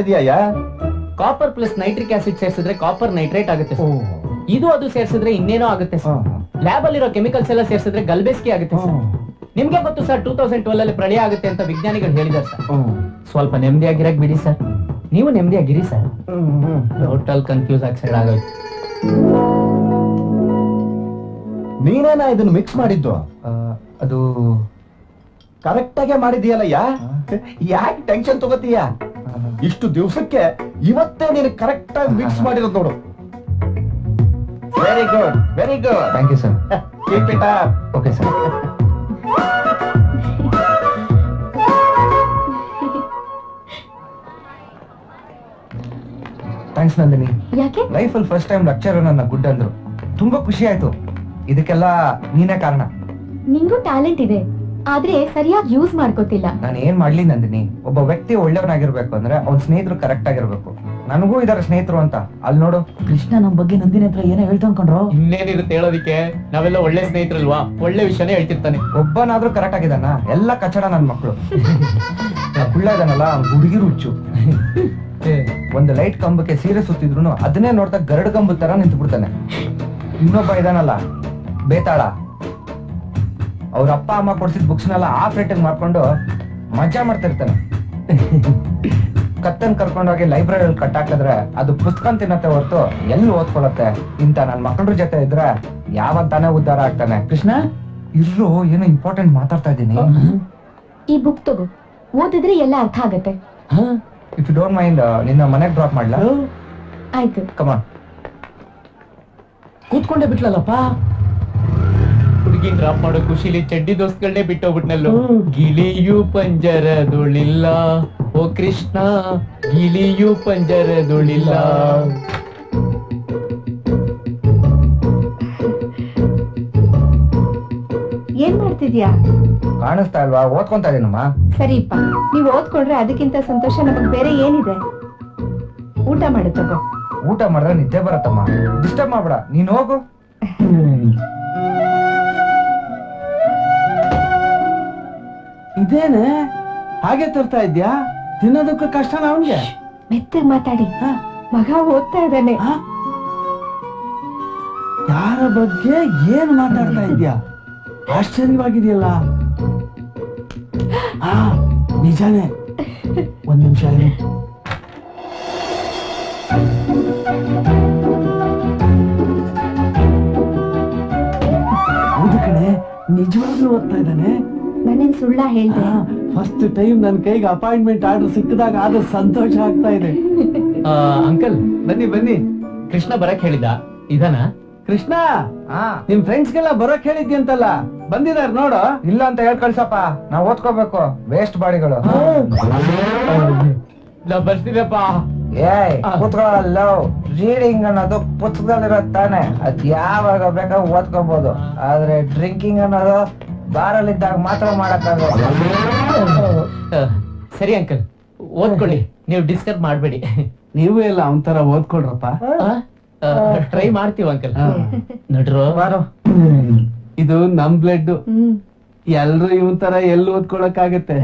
ಇದೀಯಾ? Copper plus nitric acid ಸೇರಿಸಿದ್ರೆ copper nitrate ಆಗುತ್ತೆ ಸರ್. ಇದು ಅದು ಸೇರಿಸಿದ್ರೆ ಇನ್ನೇನೋ ಆಗುತ್ತೆ ಸರ್. ಲ್ಯಾಬ್ ಅಲ್ಲಿರೋ ಕೆಮಿಕಲ್ಸ್ ಎಲ್ಲ ಸೇರಿಸಿದ್ರೆ ಗಲ್ಬೇಸ್ಕಿ ಆಗುತ್ತೆ ಸರ್. ನಿಮ್ಗೆ ಗೊತ್ತು ಸರ್ 2012 ಅಲ್ಲಿ ಪ್ರಳಯ ಆಗುತ್ತೆ ಅಂತ ವಿಜ್ಞಾನಿಗಳು ಹೇಳಿದಾರೆ ಸರ್. ಸ್ವಲ್ಪ ನೆಮ್ಮದಿಯಾಗಿರಕ್ ಬಿಡಿ ಸರ್. ನೀವು ನೆಮ್ಮದಿಯಾಗಿರಿ ಸರ್. ಟೋಟಲ್ ಕನ್ಫ್ಯೂಸ್ ಆಕ್ಸೈಡ್ ಆಗೋಯ್ತು. ನೀನೇನ ಇದನ್ನ ಮಿಕ್ಸ್ ಮಾಡಿದ್ದು? ಅದು ಕರೆಕ್ಟ್ ಆಗೇ ಮಾಡಿದೀಯಲ್ಲಯ್ಯ. ಯಾಕೆ ಟೆನ್ಷನ್ ತಗೋತೀಯ? ಇಷ್ಟು ದಿವಸಕ್ಕೆ ಇವತ್ತೇ ನೀನು ಕರೆಕ್ಟ್ ಆಗಿ ಮಿಕ್ಸ್ ಮಾಡಿರೋದು ನೋಡು. Very good, very good. Thank you sir. Keep it up. Okay sir. Thanks Nandini. ಯಾಕೆ? ಲೈಫಲ್ಲಿ ಫಸ್ಟ್ ಟೈಮ್ ಲೆಕ್ಚರ್ ನನ್ನ ಗುಡ್ ಅಂದ್ರು. ತುಂಬಾ ಖುಷಿ ಆಯ್ತು. ಇದಕ್ಕೆಲ್ಲ ನೀನೇ ಕಾರಣ. ನಿಂಗೂ ಟ್ಯಾಲೆಂಟ್ ಇದೆ, ಆದ್ರೆ ಸರಿಯಾಗಿ ಯೂಸ್ ಮಾಡ್ಕೋತಿಲ್ಲ. ನಾನು ಏನ್ ಮಾಡ್ಲಿ ನಂದಿನಿ? ಒಬ್ಬ ವ್ಯಕ್ತಿ ಒಳ್ಳೆಯವನಾಗಿರ್ಬೇಕು ಅಂದ್ರೆ ಅವ್ನ ಸ್ನೇಹಿತರು ಕರೆಕ್ಟ್ ಆಗಿರ್ಬೇಕು. ನನಗೂ ಇದಾರೆ ಸ್ನೇಹಿತರು ಅಂತ. ಅಲ್ಲಿ ನೋಡು, ಕೃಷ್ಣ ನಮ್ ಬಗ್ಗೆ ನಂದಿನಿ ಹತ್ರ ಏನೋ ಹೇಳ್ತಾ ಅನ್ಕೊಂಡ್ರು. ಇನ್ನೇನಿರುತ್ತೆ ಹೇಳೋದಿಕ್ಕೆ? ನಾವೆಲ್ಲ ಒಳ್ಳೆ ಸ್ನೇಹಿತರಲ್ವಾ? ಒಳ್ಳೆ ವಿಷಯನೇ ಹೇಳ್ತಿರ್ತಾನೆ. ಒಬ್ಬನಾದ್ರೂ ಕರೆಕ್ಟ್ ಆಗಿದಾನ? ಎಲ್ಲ ಕಚಡ ನನ್ ಮಕ್ಳು. ಕುಳ್ಳ ಇದಾನಲ್ಲ, ಹುಡುಗಿರು ಹುಚ್ಚು. ಒಂದು ಲೈಟ್ ಕಂಬಕ್ಕೆ ಸೀರೆ ಸುತ್ತಿದ್ರು ಅದನ್ನೇ ನೋಡ್ತಾ ಗರಡ್ ಕಂಬದ ತರ ನಿಂತು ಬಿಡ್ತಾನೆ. ಇನ್ನೊಬ್ಬ ಇದಾನಲ್ಲ ಬೇತಾಳ, ಅವ್ರ ಅಪ್ಪ ಅಮ್ಮ ಕೊಡ್ಸಿದ ಬುಕ್ಸ್ನೆಲ್ಲ ಆಫ್ ರೇಟಿಂಗ್ ಮಾಡ್ಕೊಂಡು ಮಜಾ ಮಾಡ್ತಿರ್ತಾನೆ. ಕತ್ತನ್ ಕರ್ಕೊಂಡೋಗಿ ಲೈಬ್ರರಿಯಲ್ಲಿ ಕಟ್ಟಾಕಿದ್ರೆ ಅದು ಪುಸ್ತಕ ತಿನ್ನತ್ತೆ ಹೊರತು ಎಲ್ಲಿ ಓದ್ಕೊಳತ್ತೆ. ಇಂತ ನನ್ ಮಕ್ಕಳ ಜೊತೆ ಇದ್ರೆ ಯಾವತ್ತಾನೆ ಉದ್ಧಾರ ಆಗ್ತಾನೆ. ಕೃಷ್ಣ ಇರ್ರು, ಏನೋ ಇಂಪಾರ್ಟೆಂಟ್ ಮಾತಾಡ್ತಾ ಇದ್ದೀನಿ. ಈ ಬುಕ್ ತಗೋ, ಓದಿದ್ರೆ ಎಲ್ಲ ಅರ್ಥ ಆಗತ್ತೆ. ಇಫ್ ಯು ಡೋಂಟ್ ಮೈಂಡ್ ನಿನ್ನ ಮನೆಗೆ ಡ್ರಾಪ್ ಮಾಡ್ಲಾ? ಆಯ್ತು, ಕಮಾನ್. ಕೂತ್ಕೊಂಡೇ ಬಿಟ್ಲಲ್ಲಪ್ಪ. ಹುಡುಗಿ ಡ್ರಾಪ್ ಮಾಡೋ ಖುಷಿಲಿ ಚಡ್ಡಿ ದೋಸ್ಗಳನ್ನೇ ಬಿಟ್ಟೋಗ್ಬಿಟ್ನಲ್ಲೋ. ಗಿಳಿಯು ಪಂಜರದುಳಿಲ್ಲ ಓ ಕೃಷ್ಣ, ಗಿಳಿಯು ಪಂಜರದುಳಿಲ್ಲ. ಏನ್ ಮಾಡ್ತಿದ್ಯಾ? ಕಾಣಿಸ್ತಾ ಇಲ್ವಾ? ಓದ್ಕೊಂತಾ ಇದೀನಮ್ಮ. ಸರಿಪ್ಪ, ನೀವ್ ಓದ್ಕೊಂಡ್ರೆ ಅದಕ್ಕಿಂತ ಸಂತೋಷ ನಮಗ್ ಬೇರೆ ಏನಿದೆ. ಊಟ ಮಾಡು ತಗೋ. ಊಟ ಮಾಡಿದ್ರೆ ನಿದ್ದೆ ಬರತ್ತಮ್ಮ. ಡಿಸ್ಟರ್ಬ್ ಮಾಡ್ಬೇಡ, ನೀನ್ ಹೋಗು. ಇದೇನೆ ಹಾಗೆ ತರ್ತಾ ಇದ್ಯಾ? ತಿನ್ನೋದಕ್ಕೆ ಕಷ್ಟನ ಅವನ್ಗೆ? ಮೆತ್ತಗ್ ಮಾತಾಡಿ. ಮಗ ಓದ್ತಾ ಇದ್ದಾನೆ. ಯಾರ ಬಗ್ಗೆ ಏನ್ ಮಾತಾಡ್ತಾ ಇದ್ಯಾ? ಆಶ್ಚರ್ಯವಾಗಿದೆಯಲ್ಲ. ನಿಜಾನೇ. ಒಂದ್ ನಿಮಿಷ ಇರು. ಹೌದು ಕಣೆ, ನಿಜವಾಗ್ಲೂ ಓದ್ತಾ ಇದ್ದಾನೆ. ನಾನೇನ್ ಸುಳ್ಳ ಹೇಳ್ದೆ? ಫಸ್ಟ್ ಟೈಮ್ ನನ್ ಕೈಗೆ ಅಪಾಯಿಂಟ್ಮೆಂಟ್ ಆರ್ಡರ್ ಸಿಕ್ಕಿದಾಗ ಆದ್ರೂ ಸಂತೋಷ ಆಗ್ತಾ ಇದೆ. ಅಂಕಲ್ ಬನ್ನಿ ಬನ್ನಿ. ಕೃಷ್ಣ ಬರಕ್ ಹೇಳಿದ. ಇದಾನ? ಕೃಷ್ಣ, ನಿಮ್ ಫ್ರೆಂಡ್ಸ್ಗೆಲ್ಲ ಬರೋಕ್ ಹೇಳಿದ್ಯಂತಲ್ಲ, ಬಂದಿದಾರ ನೋಡು. ಇಲ್ಲ ಅಂತ ಹೇಳ್ ಕಳ್ಸಪ್ಪ, ನಾವ್ ಓದ್ಕೋಬೇಕು. ವೇಸ್ಟ್ ಬಾಡಿಗಳು. ನಾ ಬರ್ತೀನಪ್ಪ. ಏಯ್ ಕೂತ್ಕೊಳ್ಳಲ್ಲ. ರೀಡಿಂಗ್ ಅನ್ನೋದು ಪುಸ್ತಕದಲ್ಲಿರೋ ತಾನೆ, ಅದ್ ಯಾವಾಗ ಬೇಕಾಗ ಓದ್ಕೋಬಹುದು. ಆದ್ರೆ ಡ್ರಿಂಕಿಂಗ್ ಅನ್ನೋದು ಬಾರಲ್ಲಿದ್ದಾಗ ಮಾತ್ರ ಮಾಡಕ್ಕಾಗಲ್ಲ. ಸರಿ ಅಂಕಲ್, ಓದ್ಕೊಳ್ಳಿ. ನೀವು ಡಿಸ್ಟರ್ಬ್ ಮಾಡ್ಬೇಡಿ. ನೀವು ಎಲ್ಲ ಒಂಥರ ಓದ್ಕೊಳ್ರಪ್ಪ. ಟ್ರೈ ಮಾಡ್ತೀವಿ ಅಂಕಲ್. ನಡ್ರು ಬಾರೋ. ಇದು ನಮ್ ಬ್ಲಡ್. ಎಲ್ರು ಇವನ್ ತರ ಎಲ್ಲಿ ಓದ್ಕೊಳಕ್ಕಾಗತ್ತೆ?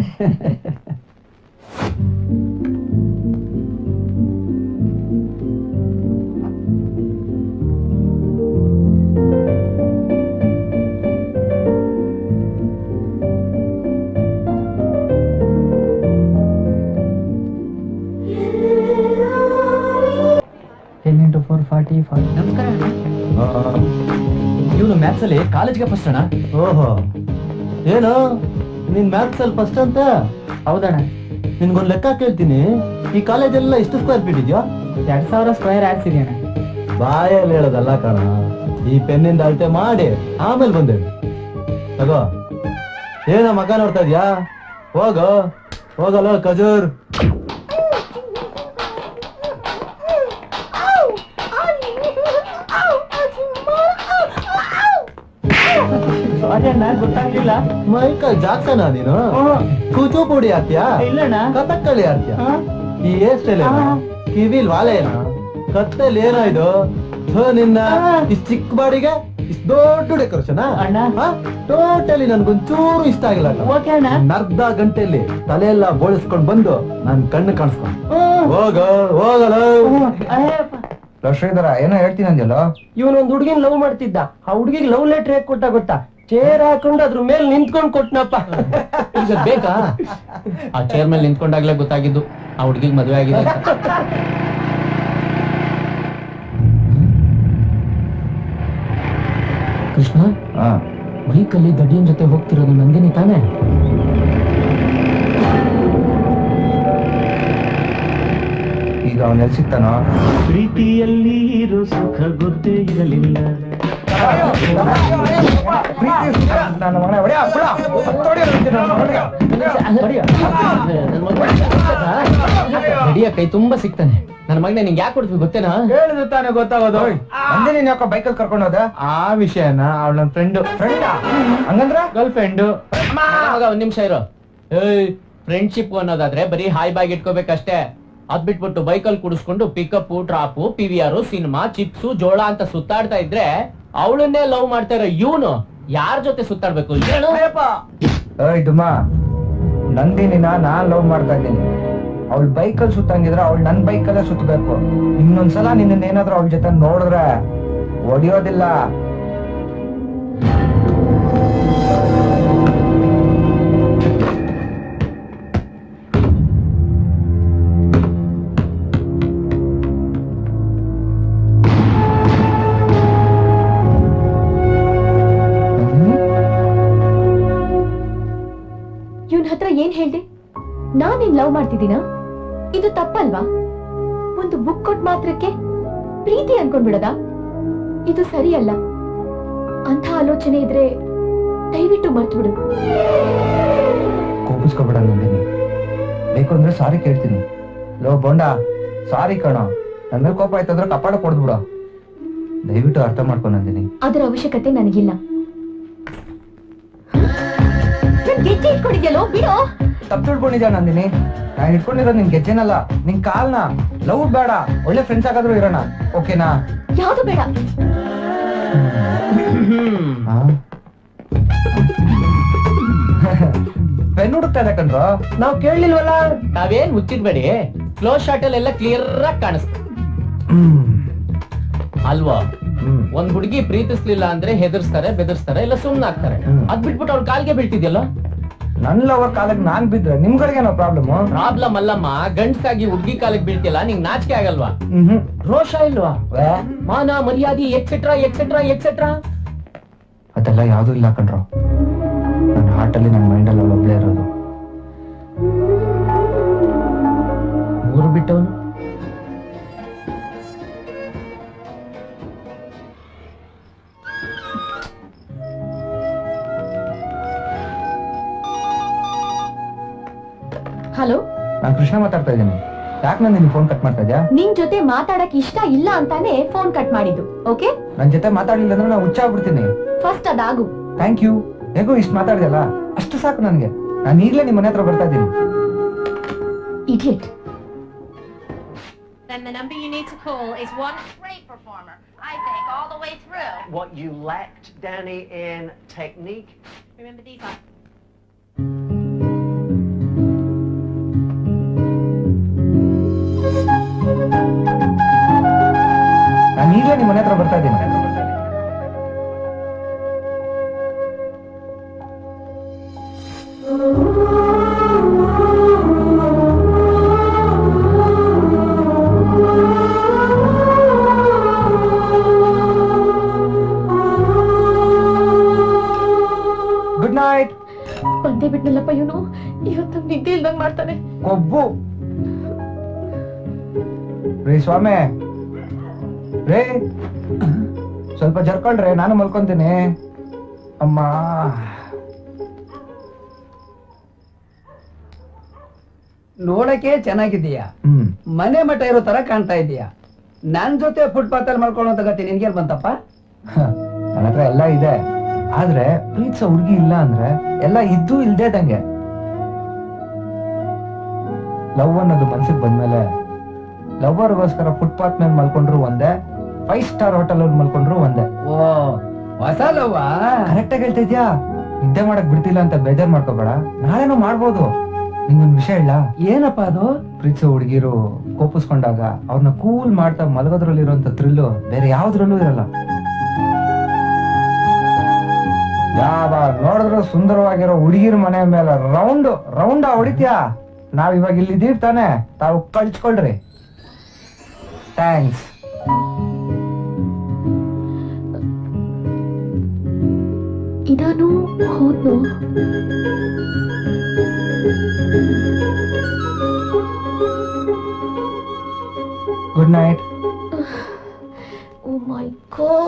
ನಮಸ್ಕಾರ. ಇವನು ಮ್ಯಾಥ್ಸ್ ಅಲ್ಲಿ ಕಾಲೇಜ್ಗೆ ಫಸ್ಟ್ ಅಣ್ಣ. ಓಹೋ, ಏನು ನಿನ್ ಮ್ಯಾಥ್ಸ್ ಅಲ್ಲಿ ಫಸ್ಟ್ ಅಂತ? ಹೌದಣ್ಣ. ನಿನ್ಗೊಂದ್ ಲೆಕ್ಕ ಕೇಳ್ತೀನಿ. ಈ ಕಾಲೇಜೆಲ್ಲ ಎಷ್ಟು ಸ್ಕ್ವೇರ್ ಫೀಟ್ ಇದೆಯೋ? 2000 ಸ್ಕ್ವೇರ್ ಯಾರ್ಡ್ಸ್ ಇದೆ ಅಣ್ಣ. ಬಾಯಲ್ಲಿ ಹೇಳೋದಲ್ಲ ಕಣ, ಈ ಪೆನ್ನಿಂದ ಅಳತೆ ಮಾಡಿ ಆಮೇಲೆ ಬಂದೇವಿ. ತಗೋ. ಏನ ಮಗ ನೋಡ್ತಾ ಇದ್ಯಾ? ಹೋಗಲ್ಲ ಖಜೂರ್. ಗೊತ್ತಾಗ್ಲಿಲ್ಲ. ಮೈಕಲ್ ಜಾಕ್ಸನ್ ನೀನು? ಕೂಚುಪುಡಿ ಆಡ್ತೀಯಾ? ಇಲ್ಲಣ್ಣ. ಕಥಕ್ಕಳಿ ಆಡ್ತೀಯಾ? ಈ ಹೇರ್ ಸ್ಟೈಲ್ ಕಿವಿಲ್ ವಾಲೆ ಏನ? ಕತ್ತಲ್ಲಿ ಏನೋ ಇದು? ನಿನ್ನ ಇಷ್ಟು ಚಿಕ್ಕ ಬಾಡಿಗೆ ಇಷ್ಟು ದೊಡ್ಡ ಡೆಕೋರೇಷನ್ ಅಣ್ಣ. ಟೋಟಲಿ ನನ್ಗೊಂಚೂರು ಇಷ್ಟ ಆಗಿಲ್ಲ. ಓಕೆ ಅಣ್ಣ. ಅರ್ಧ ಗಂಟೆಯಲ್ಲಿ ತಲೆಯೆಲ್ಲ ಬೋಳಿಸ್ಕೊಂಡ್ ಬಂದು ನನ್ ಕಣ್ಣು ಕಾಣಿಸ್ಕೊಂಡು ಹೋಗಲ್ಲ ಶ್ರೀಧರ ಏನೋ ಹೇಳ್ತೀನಿ ಅಂದ್ಯಲ್ಲ. ಇವನೊಂದ್ ಹುಡುಗಿನ ಲವ್ ಮಾಡ್ತಿದ್ದ. ಆ ಹುಡುಗಿಗೆ ಲವ್ ಲೆಟರ್ ಹೇಗ್ ಕೊಟ್ಟ ಗೊತ್ತಾ? ಚೇರ್ ಹಾಕೊಂಡು ಅದ್ರ ಮೇಲೆ ನಿಂತ್ಕೊಂಡ್ ಕೊಟ್ನಪ್ಪ. ಈಗ ಬೇಕಾ? ಆ ಚೇರ್ ಮೇಲೆ ನಿಂತ್ಕೊಂಡಾಗ್ಲೇ ಗೊತ್ತಾಗಿದ್ದು ಆ ಹುಡುಗಿಗೆ ಮದುವೆ ಆಗಿದೆ ಅಂತ. ಕೃಷ್ಣ, ಬೈಕಲ್ಲಿ ದಡಿಯನ್ ಜೊತೆ ಹೋಗ್ತಿರೋದು ನಂದಿನಿ ತಾನೇ? ಈಗ ಅವನೆಲ್ಲಿ ಸಿಗ್ತಾನೋ? ಪ್ರೀತಿಯಲ್ಲಿ ಇರೋ ಸುಖ ಗೊತ್ತೇ ಇರಲಿಲ್ಲ. ನನ್ನ ಮಗನೇ ಹೊಡೆಯ, ಬಿಡ. ಹತ್ತೋಡಿ ಅಂತೀನಿ ನನ್ನ ಮಗನಿಗೆ. ದಡಿಯ ಕೈ ತುಂಬಾ ಸಿಗ್ತಾನೆ. ನನ್ನ ಮಗನೇ ನಿಂಗೆ ಯಾಕೆ ಕೊಡ್ತೀವಿ ಗೊತ್ತೇನಾ? ಹೇಳಿದ್ರೆ ತಾನೇ ಗೊತ್ತಾಗೋದು. ಅಂದೇ ನೀನ್ ಯಾಕೋ ಬೈಕಲ್ಲಿ ಕರ್ಕೊಂಡು ಹೋದ? ಆ ವಿಷಯನ ಅವಳ ನನ್ನ ಫ್ರೆಂಡ್ ಹಂಗಂದ್ರ ಗರ್ಲ್ ಫ್ರೆಂಡ್. ಮಗ ಒಂದ್ ನಿಮಿಷ ಇರೋ. ಏಯ್, ಫ್ರೆಂಡ್ಶಿಪ್ ಅನ್ನೋದಾದ್ರೆ ಬರೀ ಹಾಯ್ ಬಾಗ್ ಇಟ್ಕೋಬೇಕಷ್ಟೇ. ಅದ್ ಬಿಟ್ಬಿಟ್ಟು ಬೈಕಲ್ಲಿ ಕುಡಿಸ್ಕೊಂಡು pickup, drop, PVR, cinema, chips, ಜೋಳ ಅಂತ ಸುತ್ತಾಡ್ತಾ ಇದ್ರೆ ಅವಳನ್ನೇ ಲವ್ ಮಾಡ್ತಾ ಇರೋ ಇವನು ಯಾರ ಜೊತೆ ಸುತ್ತಾಡ್ಬೇಕು? ಏಯ್ ಡುಮ್ಮ, ನಂದಿನಿನ ನಾನ್ ಲವ್ ಮಾಡ್ತಾ ಇದ್ದೀನಿ. ಅವಳು ಬೈಕಲ್ಲಿ ಸುತ್ತಂಗಿದ್ರೆ ಅವಳು ನನ್ ಬೈಕಲ್ಲೇ ಸುತ್ತಬೇಕು. ಇನ್ನೊಂದ್ಸಲ ನಿನ್ನ ಏನಾದ್ರೂ ಅವಳ ಜೊತೆ ನೋಡಿದ್ರೆ ಹೊಡಿಯೋದಿಲ್ಲ. ಇವನ್ ಹತ್ರ ಏನ್ ಹೇಳ್ದೆ? ನಾನೇನ್ ಲವ್ ಮಾಡ್ತಿದ್ದೀನಾ? ಇದು ತಪ್ಪಲ್ವಾ? ಒಂದು ಬುಕ್ ಕೊಟ್ ಮಾತ್ರಕ್ಕೆ ಪ್ರೀತಿ ಅನ್ಕೊಂಡ್ಬಿಡದ? ಇದು ಸರಿಯಲ್ಲ. ಅಂತ ಆಲೋಚನೆ ಇದ್ರೆ ದಯವಿಟ್ಟು ಮರ್ತು ಬಿಡು. ಕೋಪಿಸ್ಕೊಬೇಡ ನಂದಿನಿ. ಬೇಕು ಅಂದ್ರೆ ಸಾರಿ ಕೇಳ್ತೀನಿ. ಲೋ ಬೋಂಡ, ಸಾರಿ ಕಣ. ನನ್ನ ಮೇಲೆ ಕೋಪ ಆಯ್ತಂದ್ರೆ ಕಪಾಳ ಕೊಡ್ದ್ಬಿಡ. ದಯವಿಟ್ಟು ಅರ್ಥ ಮಾಡ್ಕೊ ನಂದಿನಿ. ಅದರ ಅವಶ್ಯಕತೆ ನನಗಿಲ್ಲ. ಗೆಜ್ಜೆ ಇಟ್ಕೊಂಡಿದ್ಯಲ್ಲೋ, ಬಿಡೋ. ತಪ್ಪು ತಿಳ್ಕೊಂಡಿದ್ಯಾ ನಂದಿನಿ? ನಾನು ಇಟ್ಕೊಂಡಿರೋದು ನಿನ್ ಗೆಜ್ಜೆನಲ್ಲ, ನಿನ್ ಕಾಲ್ನ. ಲವ್ ಬೇಡ, ಒಳ್ಳೆ ಫ್ರೆಂಡ್ಸ್ ಆಗಾದ್ರೂ ಇರೋಣ, ಓಕೆನಾ? ಯಾವ್ದು ಬೇಡ. ಪೆನ್ ಹುಡುಕ್ತಾ ಇದೆ ಕಣ್ರೋ. ನಾವ್ ಕೇಳಲಿಲ್ವಲ್ಲ. ನಾವೇನ್ ಮುಚ್ಚಿಡ್ಬೇಡಿ. ಕ್ಲೋಸ್ ಶಾಟ್ ಅಲ್ಲೆಲ್ಲ ಕ್ಲಿಯರ್ ಆಗಿ ಕಾಣಿಸ್ತು ಅಲ್ವಾ? ಒಂದ್ ಹುಡುಗಿ ಪ್ರೀತಿಸ್ಲಿಲ್ಲ ಅಂದ್ರೆ ಹೆದರ್ಸ್ತಾರೆ, ಬೆದರ್ಸ್ತಾರೆ, ಇಲ್ಲ ಸುಮ್ನ ಆಗ್ತಾರೆ. ಅದ್ ಬಿಟ್ಬಿಟ್ಟು ಅವ್ಳ ಕಾಲ್ಗೆ ಬೀಳ್ತಿದ್ಯಲ್ಲ. ನನ್ ಲವರ್ ಕಾಲಕ್ಕೆ ನಾನ್ ಬಿದ್ರೆ ನಿಮ್ಗಳಿಗೇನೋ ಪ್ರಾಬ್ಲಮ್? ಪ್ರಾಬ್ಲಮ್ ಅಲ್ಲಮ್ಮ, ಗಂಡ್ಸಾಗಿ ಹುಡುಗಿ ಕಾಲಕ್ಕೆ ಬೀಳ್ತಿಯಲ್ಲ, ನಿಂಗ್ ನಾಚಿಕೆ ಆಗಲ್ವಾ? ರೋಷ ಇಲ್ವಾ? ಮಾನ ಮರ್ಯಾದೆ ಎಕ್ಸೆಟ್ರಾ ಎಕ್ಸೆಟ್ರಾ ಎಕ್ಸೆಟ್ರಾ ಅದೆಲ್ಲ ಯಾವ್ದು ಇಲ್ಲ ಕಣ್ರೋ. ನನ್ನ ಹಾರ್ಟಲ್ಲಿ ನನ್ನ ಮೈಂಡಲ್ಲಿ ಅವಳು ಒಬ್ಳೇ ಇರೋದು. ಊರು ಬಿಟ್ಟವನು ಹಲೋ, ನಾನ್ ಕೃಷ್ಣ ಮಾತಾಡ್ತಾ ಇದ್ದೀನಿ. ಯಾಕೆ ನಾನು ನಿನ್ ಫೋನ್ ಕಟ್ ಮಾಡ್ತಾ ಇದ್ಯಾ? ನಿನ್ ಜೊತೆ ಮಾತಾಡಕ್ ಇಷ್ಟ ಇಲ್ಲ ಅಂತಾನೆ ಫೋನ್ ಕಟ್ ಮಾಡಿದ್ದು. ಓಕೆ, ನನ್ ಜೊತೆ ಮಾತಾಡ್ಲಿಲ್ಲ ಅಂದ್ರೆ ನಾನು ಹುಚ್ಚ ಆಗ್ಬಿಡ್ತೀನಿ. ಫಸ್ಟ್ ಅದಾಗು. Thank you. ಹೇಗೋ ಇಷ್ಟು ಮಾತಾಡಿದಲ್ಲ, ಅಷ್ಟು ಸಾಕು ನನ್ಗೆ. ನಾನು ಈಗಲೇ ನಿಮ್ಮ ಮನೆ ಹತ್ರ ಬರ್ತಾ ಇದ್ದೀನಿ. Idiot. Then the number you need to call is one great performer, I think, all the way through. What you lacked, Danny, in technique. Remember these are ನಾನು ಈಗಲೇ ನಿಮ್ಮ ಮನೆ ಹತ್ರ ಬರ್ತಾ ಇದ್ದೀನಿ. Good night. ಬಂದೇ ಬಿಟ್ನಲ್ಲಪ್ಪ ಇವನು. ಇವತ್ತು ನಿದ್ದೆ ಇಲ್ದಂಗ್ ಮಾಡ್ತಾನೆ. ಕೊಬ್ಬು ರೀ ಸ್ವಾಮಿ, ರೇ ಸ್ವಲ್ಪ ಜರ್ಕೊಳ್ರಿ, ನಾನು ಮಲ್ಕೊಂತೀನಿ. ಅಮ್ಮ, ನೋಡಕ್ಕೆ ಚೆನ್ನಾಗಿದೀಯಾ, ಮನೆ ಮಠ ಇರೋ ತರ ಕಾಣ್ತಾ ಇದೀಯಾ. ನನ್ ಜೊತೆ ಫುಟ್ಪಾತ್ ಅಲ್ಲಿ ಮಲ್ಕೊಳ್ಳೋ ಗತಿ ನಿನ್ಗೇನ್ ಬಂತಪ್ಪ? ನನ್ನ ಹತ್ರ ಎಲ್ಲ ಇದೆ. ಆದ್ರೆ ಪ್ರೀತಿಸೋ ಹುಡುಗಿ ಇಲ್ಲ ಅಂದ್ರೆ ಎಲ್ಲ ಇದ್ದು ಇಲ್ದೇ ಇದ್ದಂಗೆ. ಲವ್ ಅನ್ನೋದು ಮನ್ಸಿಗೆ ಬಂದ್ಮೇಲೆ ಲವ್ವರ್ಗೋಸ್ಕರ ಫುಟ್ಪಾತ್ ಮೇಲೆ ಮಲ್ಕೊಂಡ್ರು ಒಂದೇ, 5 ಸ್ಟಾರ್ ಹೋಟೆಲ್ ಅಲ್ಲಿ ಮಲ್ಕೊಂಡ್ರು ಒಂದೇ. ಓ, ಹೊಸ ಲವ್ವಾ? ಕರೆಕ್ಟ್ ಆಗಿ ಹೇಳ್ತಾ ಇದ್ಯಾ. ನಿದ್ದೆ ಮಾಡಕ್ ಬಿಡ್ತಿಲ್ಲ ಅಂತ ಬೇಜಾರ್ ಮಾಡ್ಕೋಬೇಡ, ನಾಳೆನೂ ಮಾಡ್ಬೋದು. ನಿಂಗೊಂದು ವಿಷಯ ಹೇಳ. ಏನಪ್ಪ ಅದು? ಪ್ರೀತಿಸೋ ಹುಡುಗಿರು ಕೋಪಿಸ್ಕೊಂಡಾಗ ಅವ್ರನ್ನ ಕೂಲ್ ಮಾಡ್ತಾ ಮಲಗೋದ್ರಲ್ಲಿರುವಂತ ಥ್ರಿಲ್ಲು ಬೇರೆ ಯಾವ್ದ್ರಲ್ಲೂ ಇರಲ್ಲ. ಯಾವಾಗ ನೋಡಿದ್ರು ಸುಂದರವಾಗಿರೋ ಹುಡುಗಿರ ಮನೆ ಮೇಲೆ ರೌಂಡ್ ಹೊಡಿತ್ಯಾ. ನಾವ್ ಇವಾಗ ಇಲ್ಲಿದ್ದೀವಿ ತಾನೆ, ತಾವು ಕಳ್ಸ್ಕೊಳ್ರಿ. ಥ್ಯಾಂಕ್ಸ್. ಇದಾನು ಹೋದ್ನು. Good night. Oh my god.